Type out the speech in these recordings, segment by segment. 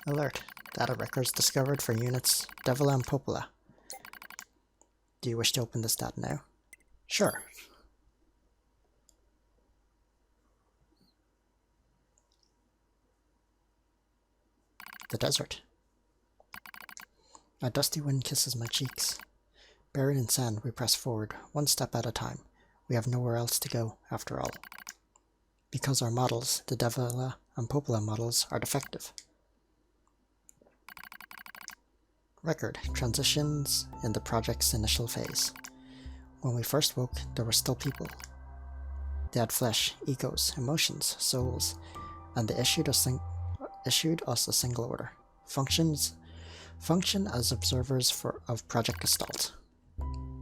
Alert. Data records discovered for units Devila and Popola. Do you wish to open this data now? Sure. The desert. A dusty wind kisses my cheeks. Buried in sand, we press forward, one step at a time. We have nowhere else to go, after all. Because our models, the Devila and Popola models, are defective. Record. Transitions in the project's initial phase. When we first woke, there were still people. They had flesh, egos, emotions, souls, and they issued us a single order. Function as observers of Project Gestalt.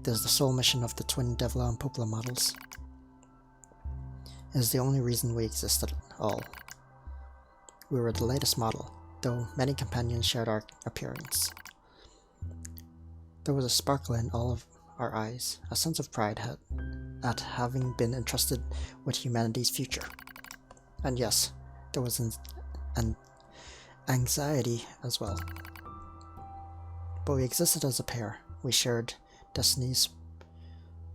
This is the sole mission of the twin Devila and Popola models. It is the only reason we exist at all. We were the latest model, though many companions shared our appearance. There was a sparkle in all of our eyes, a sense of pride at having been entrusted with humanity's future. And yes, there was an anxiety as well. But we existed as a pair. We shared destiny's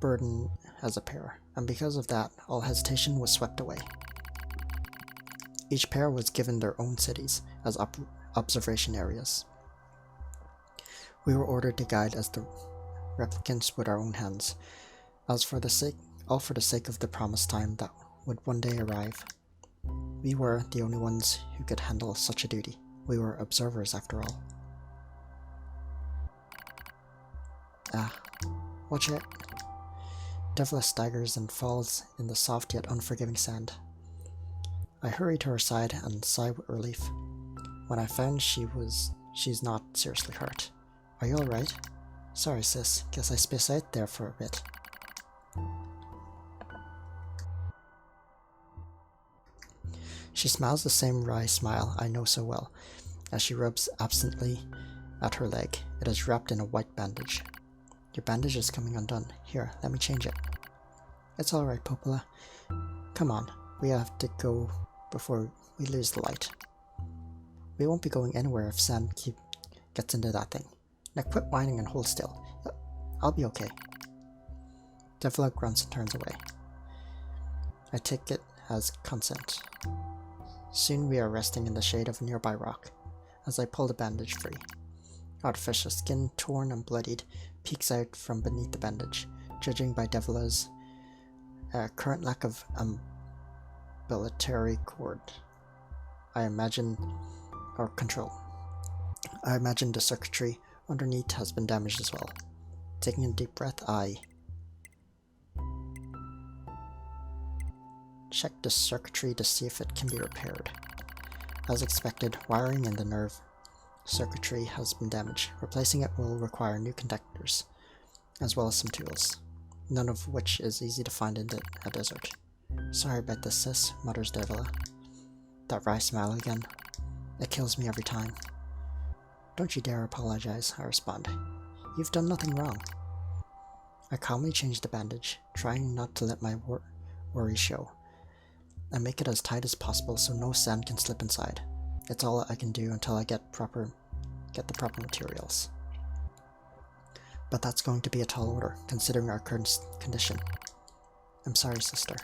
burden as a pair, and because of that, all hesitation was swept away. Each pair was given their own cities as observation areas. We were ordered to guide as the replicants with our own hands, all for the sake of the promised time that would one day arrive. We were the only ones who could handle such a duty. We were observers after all. Watch it. Devila staggers and falls in the soft yet unforgiving sand. I hurry to her side and sigh with relief. When I found she's not seriously hurt. Are you alright? Sorry sis, guess I spaced out there for a bit. She smiles the same wry smile I know so well, as she rubs absently at her leg. It is wrapped in a white bandage. Your bandage is coming undone. Here, let me change it. It's alright, Popola. Come on, we have to go before we lose the light. We won't be going anywhere if Sam gets into that thing. Now quit whining and hold still. I'll be okay. Devila grunts and turns away. I take it as consent. Soon we are resting in the shade of a nearby rock, as I pull the bandage free. Artificial skin, torn and bloodied, peeks out from beneath the bandage, judging by Devila's current lack of umbilical cord. I imagine the circuitry underneath has been damaged as well. Taking a deep breath, I check the circuitry to see if it can be repaired. As expected, wiring in the nerve circuitry has been damaged. Replacing it will require new conductors, as well as some tools, none of which is easy to find in a desert. Sorry about this, sis, mutters Devila. That wry smile again. It kills me every time. Don't you dare apologize, I respond. You've done nothing wrong. I calmly change the bandage, trying not to let my worry show. I make it as tight as possible so no sand can slip inside. It's all I can do until I get the proper materials. But that's going to be a tall order, considering our current condition. I'm sorry, sister.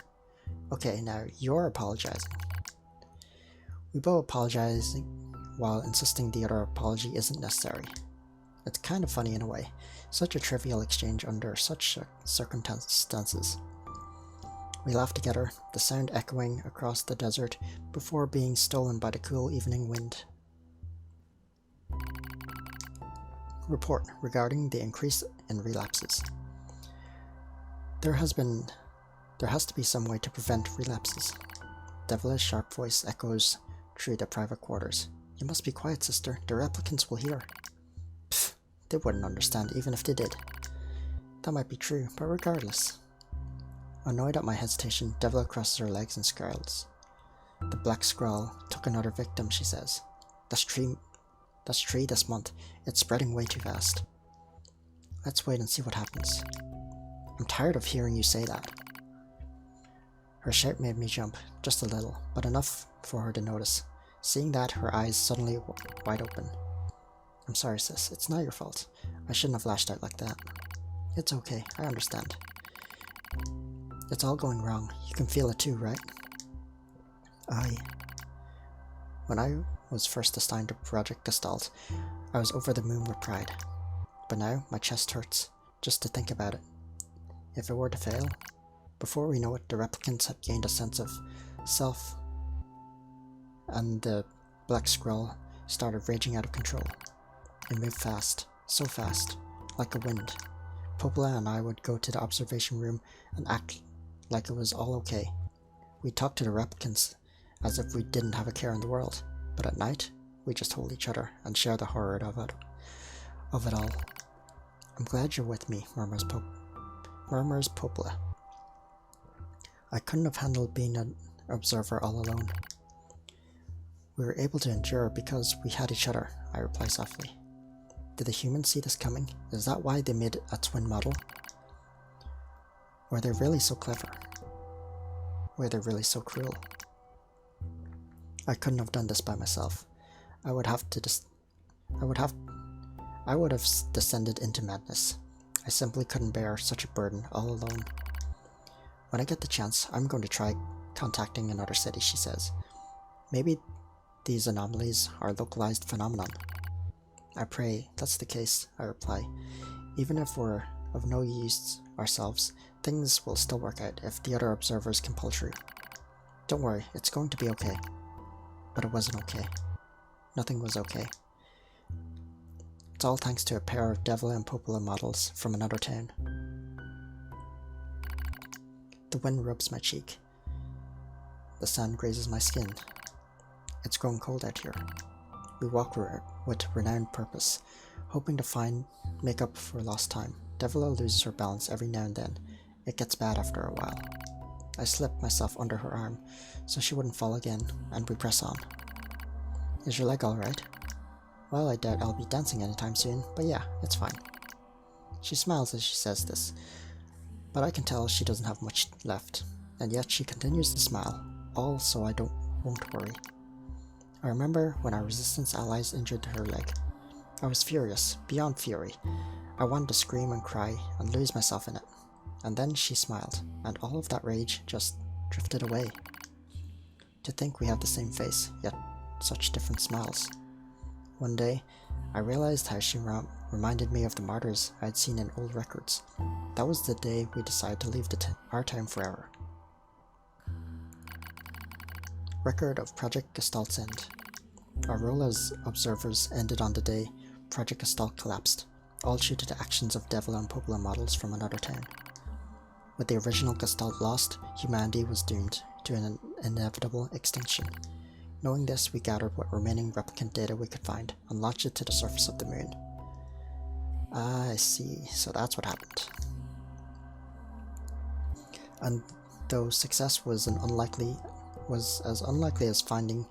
Okay, now you're apologizing. We both apologize while insisting the other apology isn't necessary. It's kind of funny in a way, such a trivial exchange under such circumstances. We laugh together, the sound echoing across the desert before being stolen by the cool evening wind. Report regarding the increase in relapses. There has to be some way to prevent relapses. Devila's sharp voice echoes through the private quarters. You must be quiet, sister. The replicants will hear. Pfft, they wouldn't understand even if they did. That might be true, but regardless. Annoyed at my hesitation, Devila crosses her legs and scowls. The black scrawl took another victim, she says. That's three this month. It's spreading way too fast. Let's wait and see what happens. I'm tired of hearing you say that. Her shout made me jump, just a little, but enough for her to notice. Seeing that, her eyes suddenly wide open. I'm sorry, sis. It's not your fault. I shouldn't have lashed out like that. It's okay. I understand. It's all going wrong. You can feel it too, right? When I was first assigned to Project Gestalt, I was over the moon with pride. But now, my chest hurts, just to think about it. If it were to fail, before we know it, the replicants have gained a sense of self, and the Black Scroll started raging out of control. It moved fast, so fast, like a wind. Popola and I would go to the observation room and act like it was all okay. We'd talk to the replicants as if we didn't have a care in the world, but at night, we just hold each other and share the horror of it all. I'm glad you're with me, murmurs Popola. I couldn't have handled being an observer all alone. We were able to endure because we had each other, I reply softly. Did the humans see this coming? Is that why they made a twin model? Were they really so clever? Were they really so cruel? I couldn't have done this by myself. I would have descended into madness. I simply couldn't bear such a burden all alone. When I get the chance, I'm going to try contacting another city, she says. Maybe these anomalies are a localized phenomenon. I pray that's the case, I reply. Even if we're of no use ourselves, things will still work out if the other observers can pull through. Don't worry, it's going to be okay. But it wasn't okay. Nothing was okay. It's all thanks to a pair of Devil and Popola models from another town. The wind rubs my cheek. The sand grazes my skin. It's grown cold out here. We walk with renowned purpose, hoping to make up for lost time. Devila loses her balance every now and then. It gets bad after a while. I slip myself under her arm so she wouldn't fall again, and we press on. Is your leg alright? Well, I doubt I'll be dancing anytime soon, but yeah, it's fine. She smiles as she says this, but I can tell she doesn't have much left, and yet she continues to smile, all so I won't worry. I remember when our resistance allies injured her leg. I was furious, beyond fury. I wanted to scream and cry and lose myself in it. And then she smiled, and all of that rage just drifted away. To think we have the same face, yet such different smiles. One day, I realized how she reminded me of the martyrs I had seen in old records. That was the day we decided to leave our town forever. Record of Project Gestalt's end. Our role as observers ended on the day Project Gestalt collapsed, all due to the actions of Devil and Popola models from another town. With the original Gestalt lost, humanity was doomed to an inevitable extinction. Knowing this, we gathered what remaining replicant data we could find and launched it to the surface of the moon. Ah, I see, so that's what happened. And though success was as unlikely as finding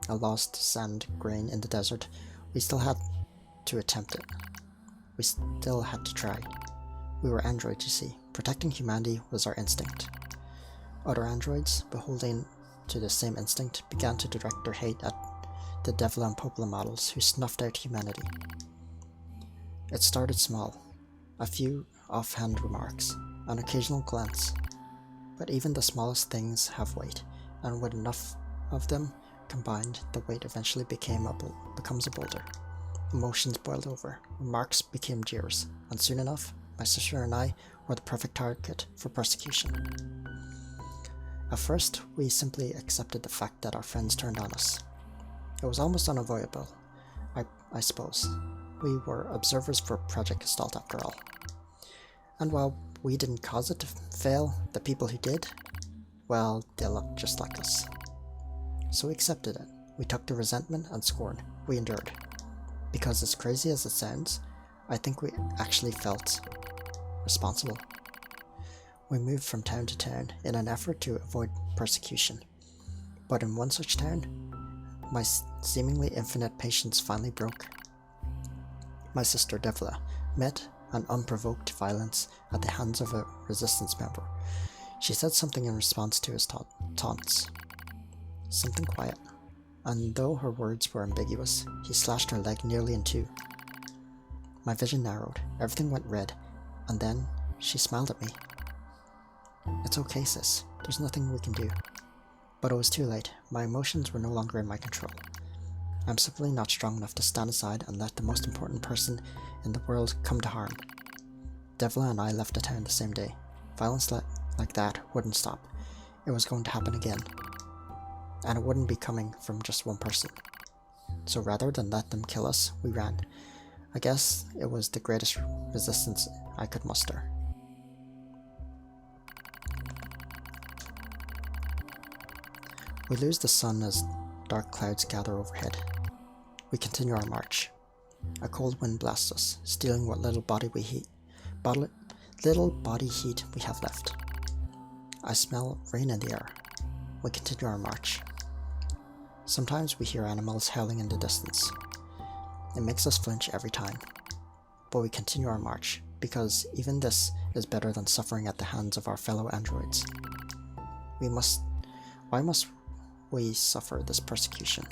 a lost sand grain in the desert, we still had to attempt it. We still had to try. We were androids, you see. Protecting humanity was our instinct. Other androids, beholden to the same instinct, began to direct their hate at the Devil and Popola models who snuffed out humanity. It started small. A few offhand remarks, an occasional glance. But even the smallest things have weight, and with enough of them combined, the weight eventually becomes a boulder. Emotions boiled over, remarks became jeers, and soon enough, my sister and I were the perfect target for persecution. At first, we simply accepted the fact that our friends turned on us. It was almost unavoidable, I suppose. We were observers for Project Gestalt after all. And while we didn't cause it to fail, the people who did, well, they looked just like us. So we accepted it. We took the resentment and scorn. We endured. Because as crazy as it sounds, I think we actually felt responsible. We moved from town to town in an effort to avoid persecution. But in one such town, my seemingly infinite patience finally broke. My sister Devla met an unprovoked violence at the hands of a resistance member. She said something in response to his taunts. Something quiet. and though her words were ambiguous, he slashed her leg nearly in two. My vision narrowed, everything went red, and then she smiled at me. It's okay, sis. There's nothing we can do. But it was too late. My emotions were no longer in my control. I'm simply not strong enough to stand aside and let the most important person in the world come to harm. Devla and I left the town the same day. Violence like that wouldn't stop. It was going to happen again. And it wouldn't be coming from just one person. So rather than let them kill us, we ran. I guess it was the greatest resistance I could muster. We lose the sun as dark clouds gather overhead. We continue our march. A cold wind blasts us, stealing what little body heat we have left. I smell rain in the air. We continue our march. Sometimes we hear animals howling in the distance. It makes us flinch every time. But we continue our march, because even this is better than suffering at the hands of our fellow androids. Why must we suffer this persecution?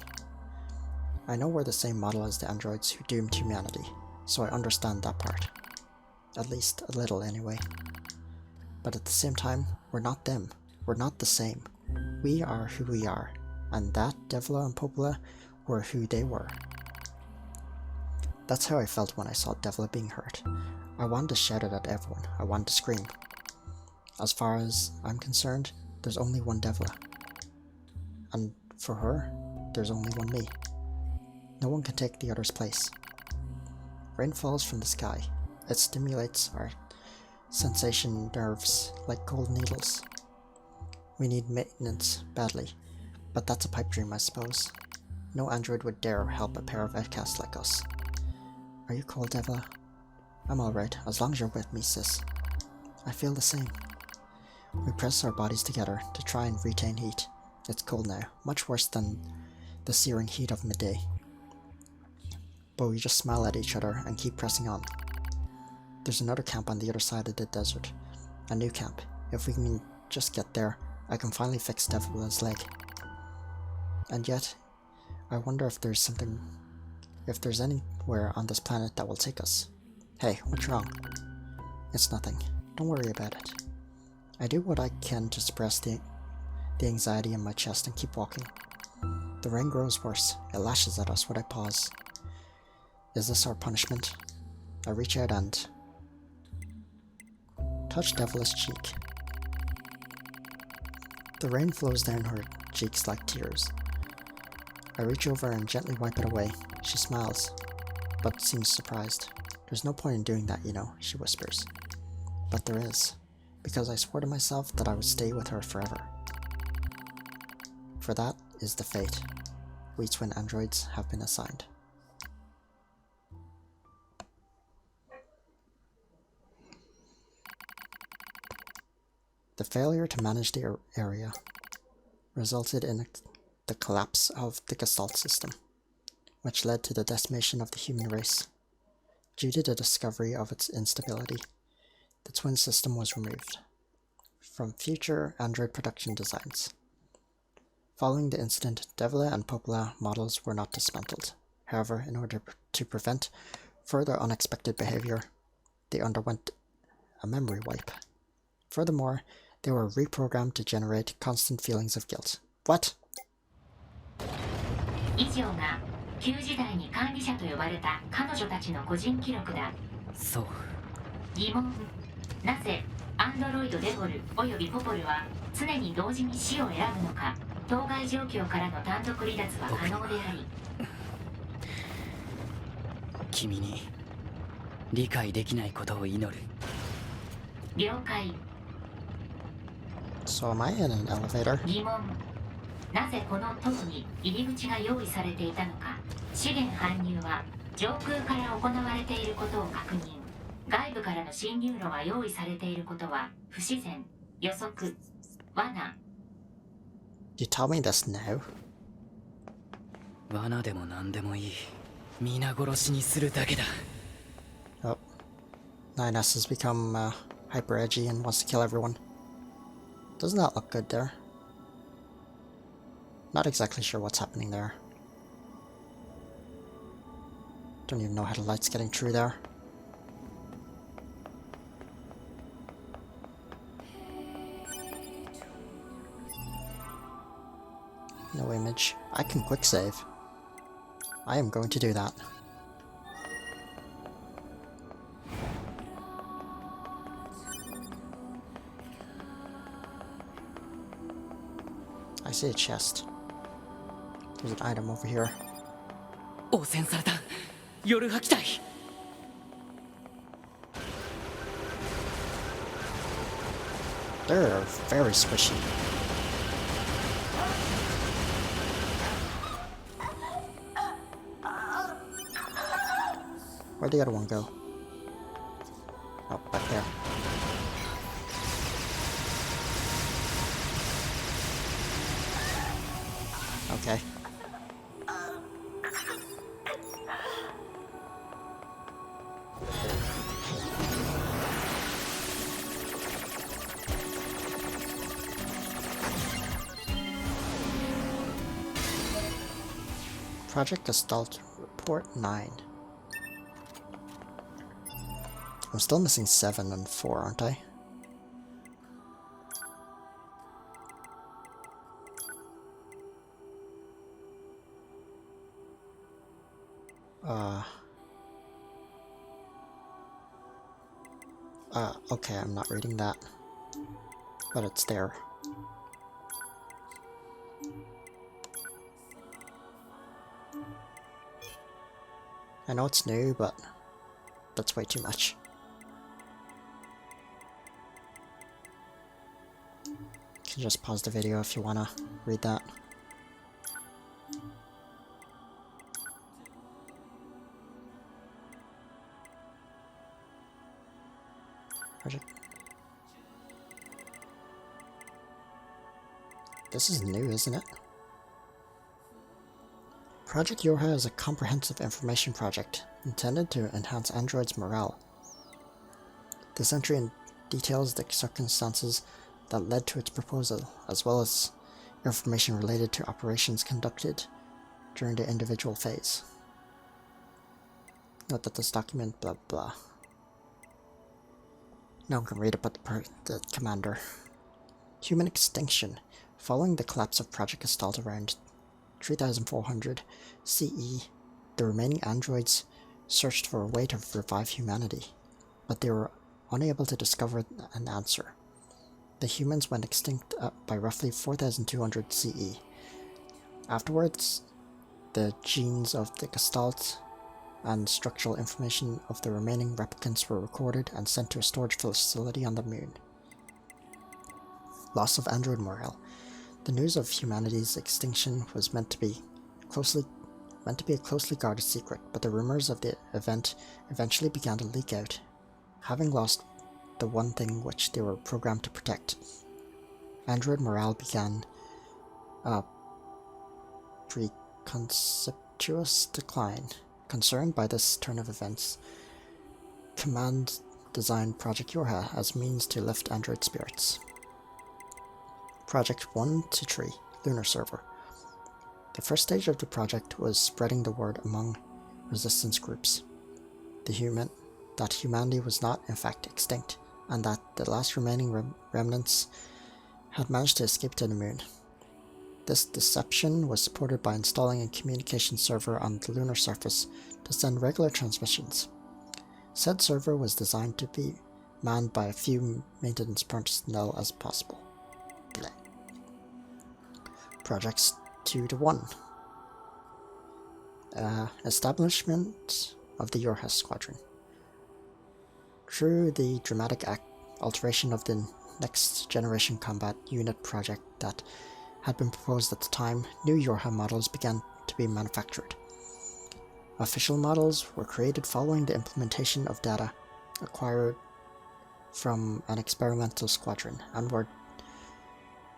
I know we're the same model as the androids who doomed humanity, so I understand that part. At least a little anyway. But at the same time, we're not them. We're not the same. We are who we are, and that Devla and Popola were who they were. That's how I felt when I saw Devla being hurt. I wanted to shout it at everyone. I wanted to scream. As far as I'm concerned, there's only one Devla. And for her, there's only one me. No one can take the other's place. Rain falls from the sky. It stimulates our sensation nerves like cold needles. We need maintenance badly, but that's a pipe dream, I suppose. No android would dare help a pair of outcasts like us. Are you cold, Devla? I'm alright, as long as you're with me, sis. I feel the same. We press our bodies together to try and retain heat. It's cold now, much worse than the searing heat of midday. But we just smile at each other and keep pressing on. There's another camp on the other side of the desert. A new camp. If we can just get there, I can finally fix Devla's leg. And yet, I wonder if there's anywhere on this planet that will take us. Hey, what's wrong? It's nothing. Don't worry about it. I do what I can to suppress the anxiety in my chest and keep walking. The rain grows worse. It lashes at us when I pause. Is this our punishment? I reach out and touch Devla's cheek. The rain flows down her cheeks like tears. I reach over and gently wipe it away. She smiles, but seems surprised. There's no point in doing that, you know, she whispers. But there is, because I swore to myself that I would stay with her forever. For that is the fate we twin androids have been assigned. The failure to manage the area resulted in the collapse of the Gestalt system, which led to the decimation of the human race. Due to the discovery of its instability, the twin system was removed from future android production designs. Following the incident, Devla and Popola models were not dismantled. However, in order to prevent further unexpected behavior, they underwent a memory wipe. Furthermore, they were reprogrammed to generate constant feelings of guilt. What? 以上が旧時代に管理者と呼ばれた彼女たちの個人記録だ。そう。疑問。なぜアンドロイドデボルおよびポポルは常に同時に死を選ぶのか。当該状況からの単独離脱は可能であり。君に理解できないことを祈る。了解。So am I in an elevator? 疑問。なぜこの塔に入り口が用意されていたのか。資源搬入は上空から行われていることを確認。外部からの侵入路が用意されていることは不自然、予測、罠。You tell me this now? 罠でも何でもいい。皆殺しにするだけだ。Oh. 9S has become hyper edgy and wants to kill everyone. Doesn't that look good there? Not exactly sure what's happening there. Don't even know how the light's getting through there. No image. I can quick save. I am going to do that. I see a chest. There's an item over here. 汚染された夜吐きたい They're very squishy. Where'd the other one go? Oh, back there. Okay. Project Gestalt Report 9. I'm still missing 7 and 4, aren't I? Okay, I'm not reading that. But it's there. I know it's new, but that's way too much. You can just pause the video if you wanna read that. Project. This is new, isn't it? Project Yorha is a comprehensive information project intended to enhance androids' morale. This entry details the circumstances that led to its proposal, as well as information related to operations conducted during the individual phase. Note that this document blah blah. No one can read it but the commander. Human extinction. Following the collapse of Project Gestalt around 3400 CE, the remaining androids searched for a way to revive humanity, but they were unable to discover an answer. The humans went extinct by roughly 4200 CE. Afterwards, the genes of the Gestalt and structural information of the remaining replicants were recorded and sent to a storage facility on the moon. Loss of android morale. The news of humanity's extinction was meant to be a closely guarded secret, but the rumors of the event eventually began to leak out. Having lost the one thing which they were programmed to protect, android morale began a precipitous decline. Concerned by this turn of events, Command designed Project Yorha as means to lift android spirits. Project 1 to 3, Lunar Server. The first stage of the project was spreading the word among resistance groups. That humanity was not in fact extinct, and that the last remaining remnants had managed to escape to the moon. This deception was supported by installing a communication server on the lunar surface to send regular transmissions. Said server was designed to be manned by a few maintenance personnel as possible. Bleh. Projects 2 to 1. Establishment of the Yorha Squadron. Through the dramatic alteration of the Next Generation Combat Unit project that had been proposed at the time, new Yorha models began to be manufactured. Official models were created following the implementation of data acquired from an experimental squadron and were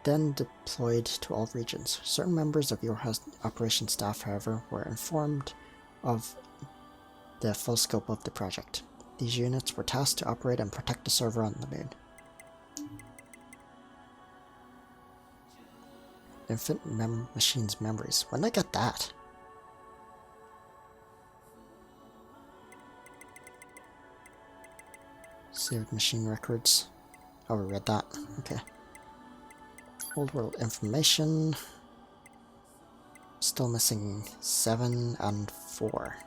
then deployed to all regions. Certain members of Yorha's operation staff, however, were informed of the full scope of the project. These units were tasked to operate and protect the server on the moon. Infinite Machine's memories. When did I get that? Saved machine records. Oh, we read that. Okay. Old world information. Still missing 7 and 4.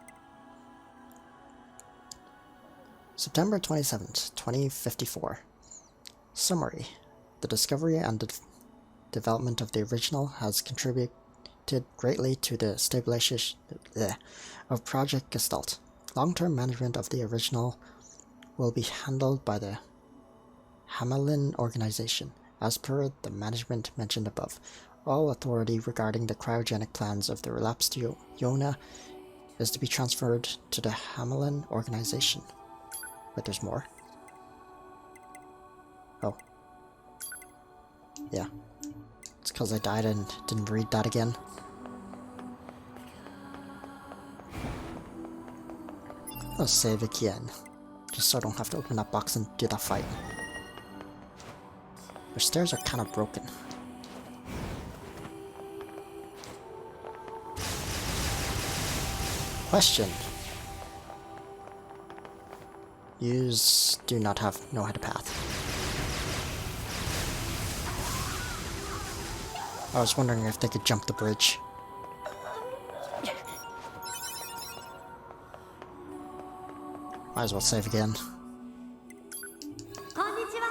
September 27th, 2054. Summary. The discovery and development of the original has contributed greatly to the stabilization of Project Gestalt. Long-term management of the original will be handled by the Hamelin organization. As per the management mentioned above, all authority regarding the cryogenic plans of the relapsed Yona is to be transferred to the Hamelin organization. But there's more. Oh. Yeah. It's because I died and didn't read that again. I'll save again. Just so I don't have to open that box and do that fight. The stairs are kind of broken. Question. Yous do not know how to path. I was wondering if they could jump the bridge. Might as well save again. こんにちは。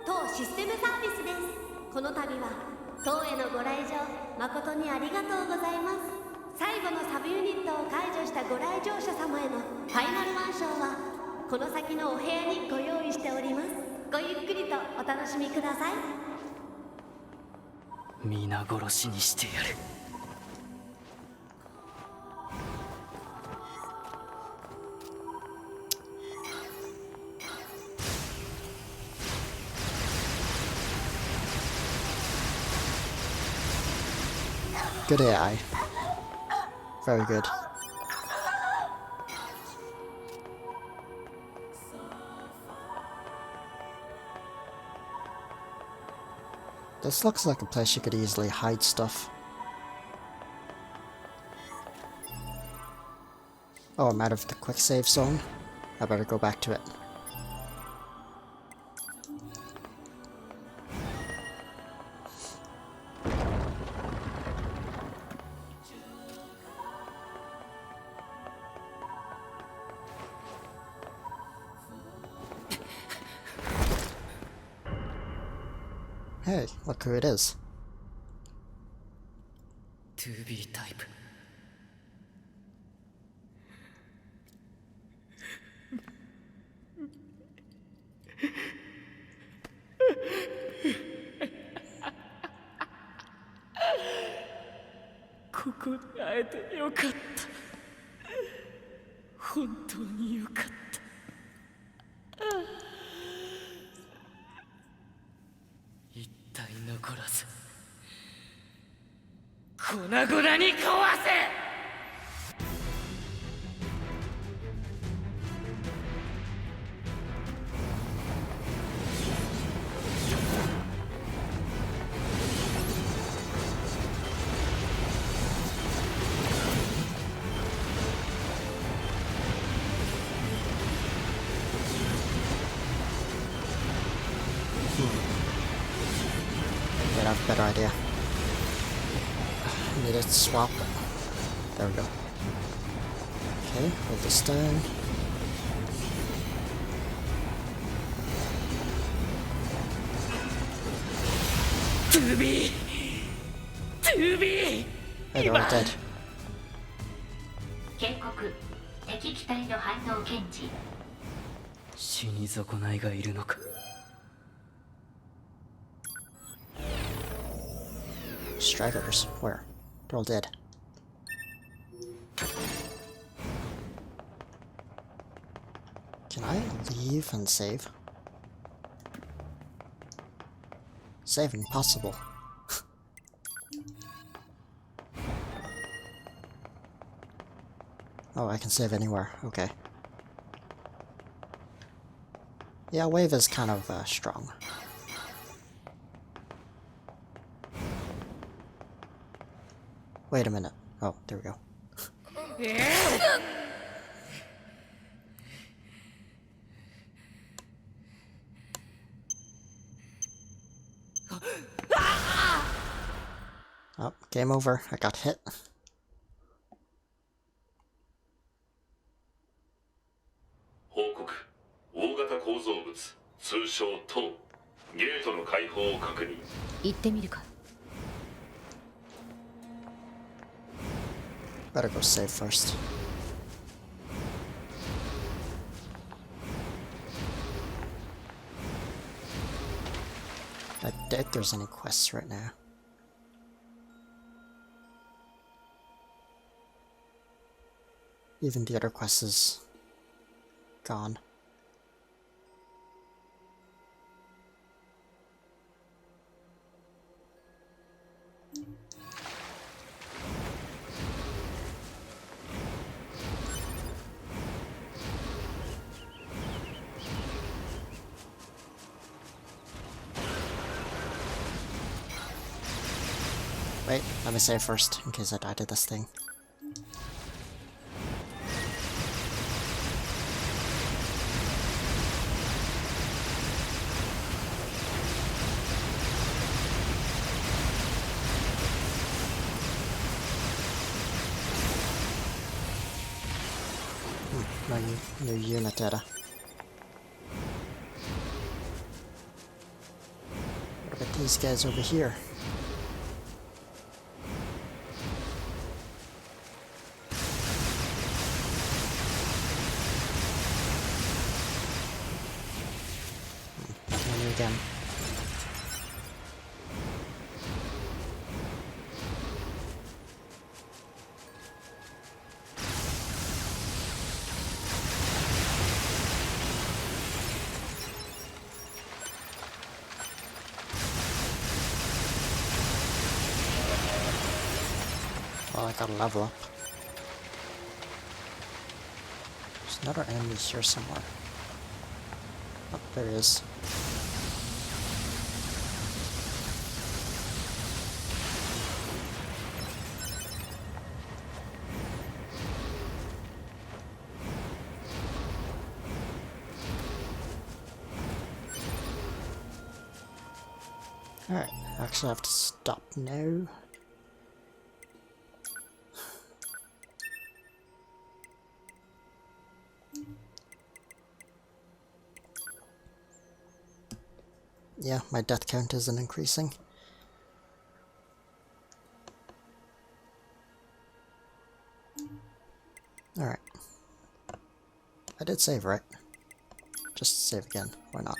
当システムサービスです。この度は当へのご来場誠にありがとうございます。最後のサブユニットを解除したご来場者様へのファイナルワンショーはこの先のお部屋にご用意しております。ごゆっくりとお楽しみください。皆殺しにしてやる。Good AI. Very good. This looks like a place you could easily hide stuff. Oh, I'm out of the quick save zone. I better go back to it. Hey, look who it is. 2B タイプ。ここで会えてよかった。本当によかった。一体残らず粉々に壊せ。Wait, I have a better idea. Need to swap. There we go. Okay, hold this down.2B! Hey, they're all dead. 警告。敵機体の反応検知。死に損ないがいるのか。Stragglers. Where? They're all dead. Can I leave and save? Save impossible. Oh, I can save anywhere. Okay. Yeah, wave is kind of strong. Wait a minute. Oh, there we go. Oh, game over. I got hit. 報告大型構造物通称塔ゲートの開放を確認行ってみるか。 Better go save first. I doubt there's any quests right now. Even the other quest is gone. Wait, let me save first, in case I die to this thing. No unit data. What about these guys over here? Again. Well, I gotta level up. There's another enemy here somewhere. Oh, there he is. Alright, actually I have to stop now. Yeah, my death count isn't increasing. Alright. I did save, right? Just save again. Why not?